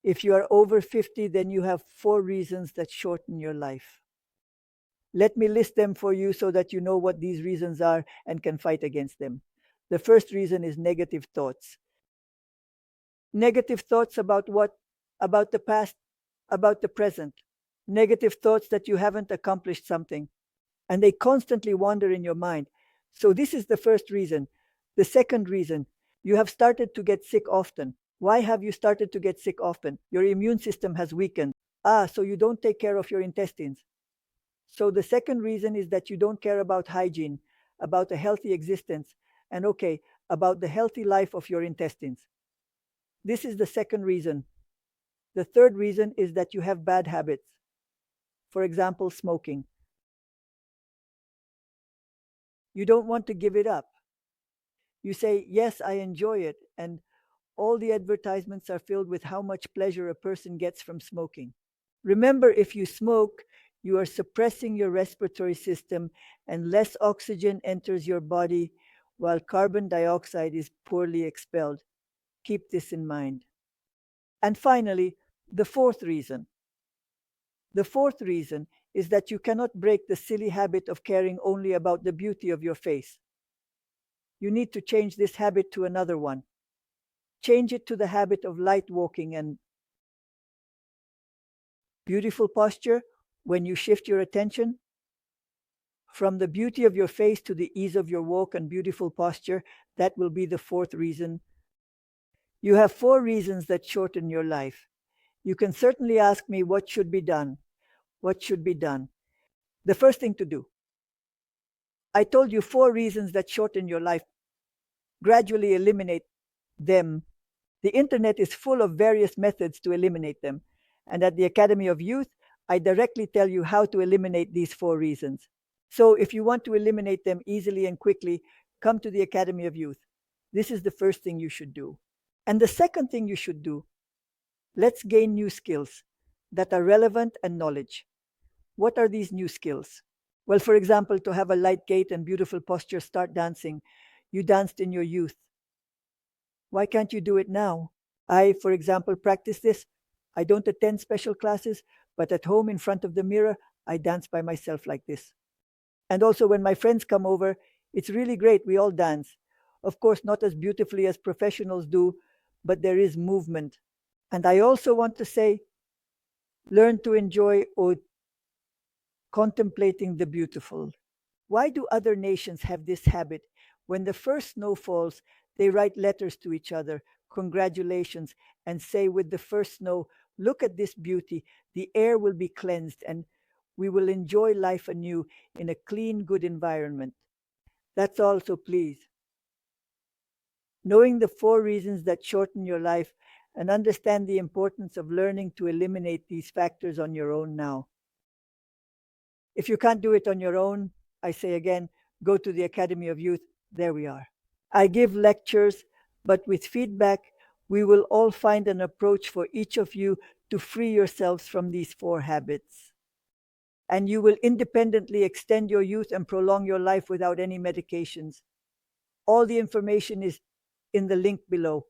If you are over 50, then you have 4 reasons that shorten your life. Let me list them for you so that you know what these reasons are and can fight against them. The first reason is negative thoughts. Negative thoughts about what? About the past, about the present. Negative thoughts that you haven't accomplished something, and they constantly wander in your mind. So, this is the first reason. The second reason, you have started to get sick often. Why have you started to get sick often? Your immune system has weakened. So you don't take care of your intestines. So, the second reason is that you don't care about hygiene, about a healthy existence, and about the healthy life of your intestines. This is the second reason. The third reason is that you have bad habits. For example, smoking. You don't want to give it up. You say, yes, I enjoy it, and all the advertisements are filled with how much pleasure a person gets from smoking. Remember, if you smoke, you are suppressing your respiratory system and less oxygen enters your body while carbon dioxide is poorly expelled. Keep this in mind. And finally, the fourth reason. The fourth reason is that you cannot break the silly habit of caring only about the beauty of your face. You need to change this habit to another one. Change it to the habit of light walking and beautiful posture when you shift your attention from the beauty of your face to the ease of your walk and beautiful posture. That will be the fourth reason. You have 4 reasons that shorten your life. You can certainly ask me what should be done. What should be done? The first thing to do. I told you 4 reasons that shorten your life. Gradually eliminate them. The internet is full of various methods to eliminate them. And at the Academy of Youth, I directly tell you how to eliminate these 4 reasons. So if you want to eliminate them easily and quickly, come to the Academy of Youth. This is the first thing you should do. And the second thing you should do, let's gain new skills that are relevant and knowledge. What are these new skills? Well, for example, to have a light gait and beautiful posture, start dancing. You danced in your youth. Why can't you do it now? I, for example, practice this. I don't attend special classes, but at home in front of the mirror, I dance by myself like this. And also when my friends come over, it's really great. We all dance. Of course, not as beautifully as professionals do, but there is movement. And I also want to say, learn to enjoy or contemplating the beautiful. Why do other nations have this habit? When the first snow falls, they write letters to each other, congratulations, and say with the first snow, look at this beauty, the air will be cleansed, and we will enjoy life anew in a clean, good environment. That's all, so please. Knowing the 4 reasons that shorten your life and understand the importance of learning to eliminate these factors on your own now. If you can't do it on your own, I say again, go to the Academy of Youth. There we are. I give lectures, but with feedback, we will all find an approach for each of you to free yourselves from these 4 habits. And you will independently extend your youth and prolong your life without any medications. All the information is in the link below.